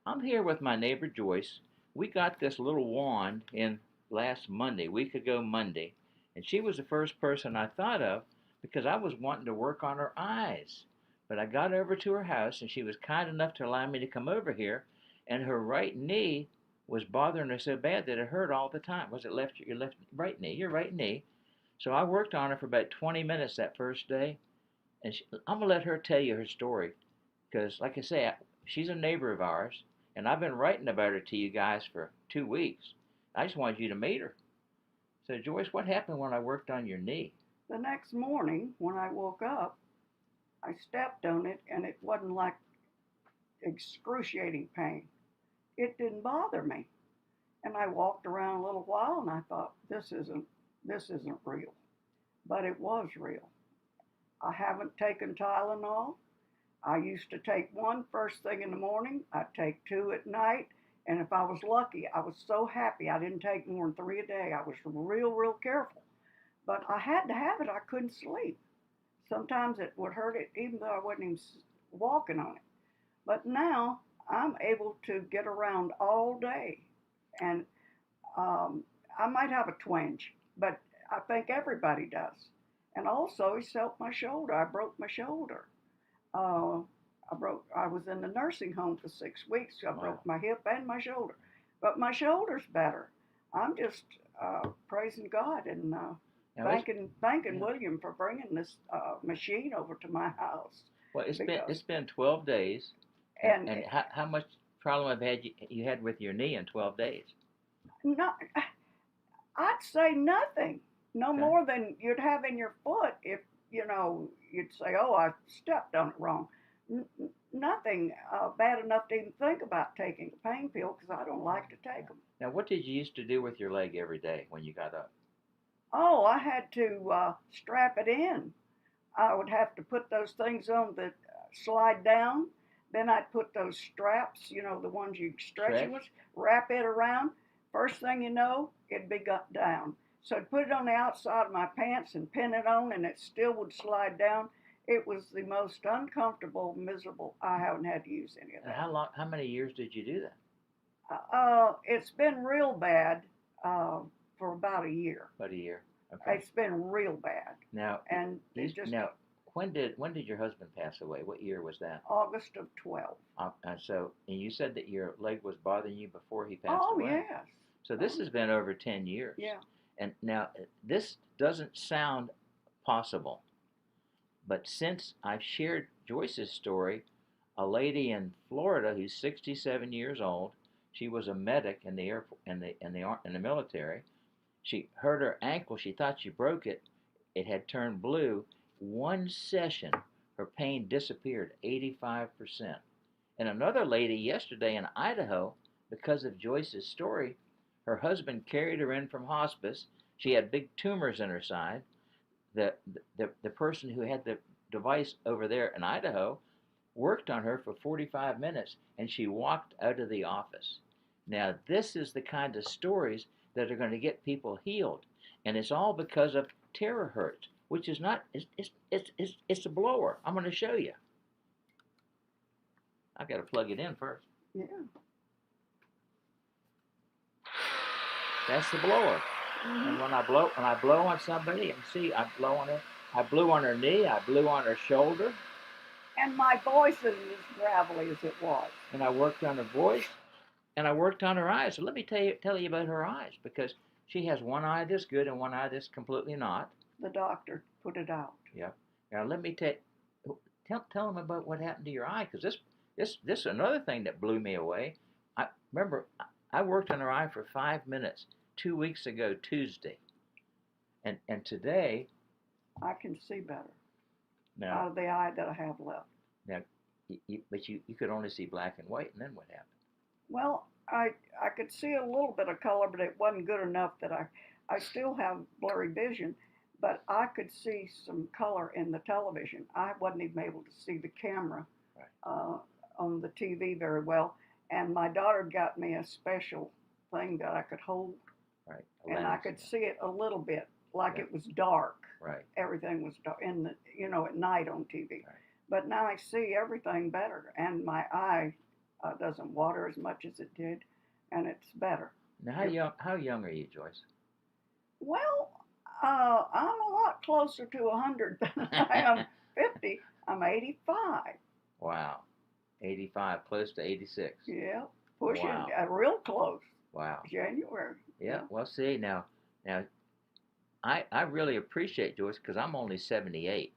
I'm here with my neighbor Joyce. We got this little wand in last Monday, week ago Monday, and she was the first person I thought of because I was wanting to work on her eyes. But I got over to her house and she was kind enough to allow me to come over here, and her right knee was bothering her so bad that it hurt all the time. Was it your left, right knee? Your right knee. So I worked on her for about 20 minutes that first day, and I'm gonna let her tell you her story because, like I say, she's a neighbor of ours, and I've been writing about her to you guys for 2 weeks. I just wanted you to meet her. So, Joyce, what happened when I worked on your knee? The next morning, when I woke up, I stepped on it and it wasn't like excruciating pain. It didn't bother me. And I walked around a little while and I thought, this isn't real. But it was real. I haven't taken Tylenol. I used to take one first thing in the morning. I'd take two at night. And if I was lucky, I was so happy I didn't take more than three a day. I was real careful. But I had to have it. I couldn't sleep. Sometimes it would hurt it even though I wasn't even walking on it. But now I'm able to get around all day. And I might have a twinge, but I think everybody does. And also, it's helped my shoulder. I broke my shoulder. Uh, I was in the nursing home for 6 weeks. So I Wow. broke my hip and my shoulder, but my shoulder's better. I'm just praising God and Now, thanking yeah. William for bringing this machine over to my house Well, it's because been 12 days, and and how much problem have you had with your knee in 12 days? not I'd say nothing, no Okay. more than you'd have in your foot if you'd say, "Oh, I stepped on it wrong." Nothing bad enough to even think about taking a pain pill because I don't like to take them. Now, what did you used to do with your leg every day when you got up? Oh, I had to strap it in. I would have to put those things on that slide down. Then I'd put those straps, the ones you stretch it Stretch? with, wrap it around. First thing you know, it'd be got down. So I'd put it on the outside of my pants and pin it on, and it still would slide down. It was the most uncomfortable, miserable. I haven't had to use any of And that. how many years did you do that? It's been real bad uh, for about a year. About a year. Okay. It's been real bad, Now, and it just now, when did your husband pass away? What year was that? August of 12. And you said that your leg was bothering you before he passed Oh away. yes. So Oh this has been over 10 years. yeah. And now this doesn't sound possible, but since I've shared Joyce's story, a lady in Florida who's 67 years old, she was a medic in the air in the military. She hurt her ankle. She thought she broke it. It had turned blue. One session, her pain disappeared 85%. And another lady yesterday in Idaho, because of Joyce's story, her husband carried her in from hospice. She had big tumors in her side. The person who had the device over there in Idaho worked on her for 45 minutes and she walked out of the office. Now, this is the kind of stories that are going to get people healed. And it's all because of terahertz, which is not, it's a blower. I'm going to show you. I've got to plug it in first. Yeah. That's the blower. Hmm. And when I blow on somebody, and see, I blew on her knee, I blew on her shoulder, And my voice isn't as gravelly as it was. and I worked on her voice, and I worked on her eyes. So let me tell you about her eyes because she has one eye that's good and one eye that's completely not. The doctor put it out. Yeah. Now let me tell them about what happened to your eye because this is another thing that blew me away. I remember I worked on her eye for 5 minutes 2 weeks ago Tuesday, and today I can see better now out of the eye that I have left. now but you could only see black and white, and then what happened? Well, I could see a little bit of color, but it wasn't good enough that I still have blurry vision, but I could see some color in the television. I wasn't even able to see the camera Right. uh, on the TV very well, and my daughter got me a special thing that I could hold, Right. A and I lens. could see it a little bit, like Yeah. it was dark. Right. Everything was dark at night on TV. Right. But now I see everything better, and my eye Doesn't water as much as it did, and it's better. Now, It, how young are you, Joyce? well, I'm a lot closer to 100 than I am 50. I'm 85. Wow, 85, close to 86. Yeah, pushing Wow, real close. wow. January. Yeah. Yeah. Well, see now, I really appreciate Joyce because I'm only 78,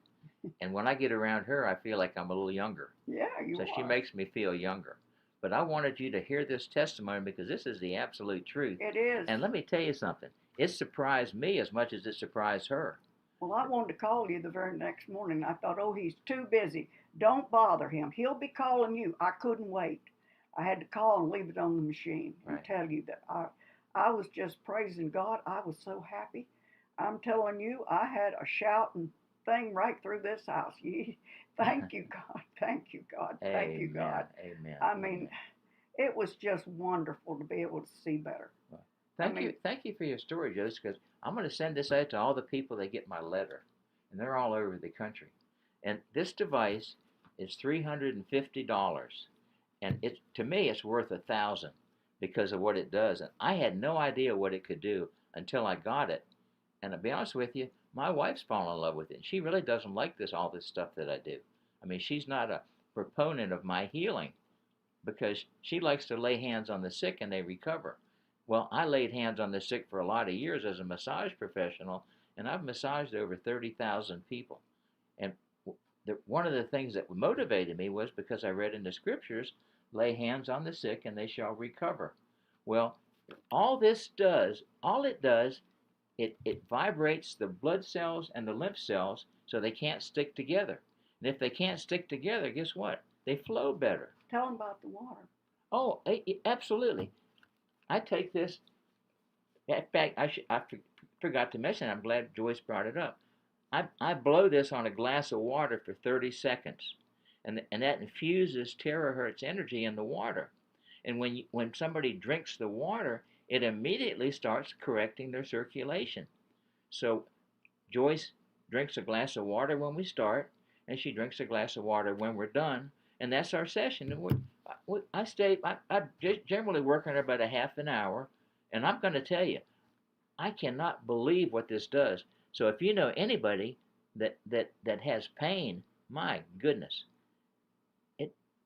and when I get around her, I feel like I'm a little younger. Yeah, you So she are. makes me feel younger. But I wanted you to hear this testimony because this is the absolute truth. It is. And let me tell you something. It surprised me as much as it surprised her. Well, I wanted to call you the very next morning. I thought, oh, he's too busy. Don't bother him. He'll be calling you. I couldn't wait. I had to call and leave it on the machine and Right. tell you that I was just praising God. I was so happy. I'm telling you, I had a shouting thing right through this house. Thank you, God. Thank you, God. Thank you, Amen. God. Amen. I mean, it was just wonderful to be able to see better. Well, thank you. Thank you for your story, Joseph, because I'm going to send this out to all the people that get my letter. And they're all over the country. And this device is $350. And it to me it's worth $1,000 because of what it does. And I had no idea what it could do until I got it. And to be honest with you, my wife's fallen in love with it. She really doesn't like all this stuff that I do. I mean, she's not a proponent of my healing because she likes to lay hands on the sick and they recover. Well, I laid hands on the sick for a lot of years as a massage professional, and I've massaged over 30,000 people. And one of the things that motivated me was because I read in the scriptures, lay hands on the sick and they shall recover. Well, all it does, it vibrates the blood cells and the lymph cells so they can't stick together. And if they can't stick together, guess what? They flow better. Tell them about the water. Oh, absolutely. I take this. In fact, I forgot to mention, I'm glad Joyce brought it up. I blow this on a glass of water for 30 seconds. And that infuses terahertz energy in the water. And when somebody drinks the water, it immediately starts correcting their circulation. So Joyce drinks a glass of water when we start, and she drinks a glass of water when we're done, and that's our session. And I generally work on about a half an hour, and I'm going to tell you, I cannot believe what this does. So if you know anybody that has pain, my goodness,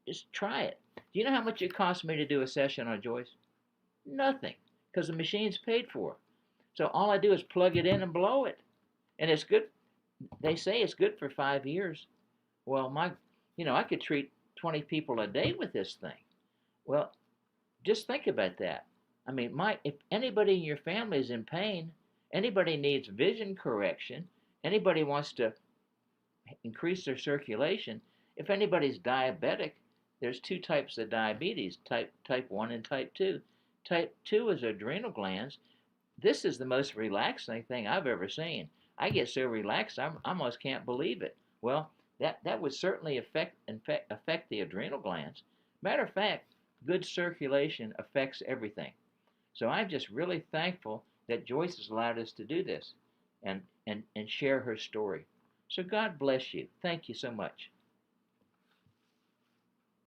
just try it. Do you know how much it costs me to do a session on Joyce? Nothing, because the machine's paid for. So all I do is plug it in and blow it, and it's good. They say it's good for 5 years. Well, I could treat 20 people a day with this thing. Well, just think about that. I mean, if anybody in your family is in pain, anybody needs vision correction, anybody wants to increase their circulation, if anybody's diabetic, there's two types of diabetes, type 1 and type 2. Type 2 is adrenal glands. This is the most relaxing thing I've ever seen. I get so relaxed, I almost can't believe it. Well, that would certainly affect the adrenal glands. Matter of fact, good circulation affects everything. So I'm just really thankful that Joyce has allowed us to do this and share her story. So God bless you. Thank you so much.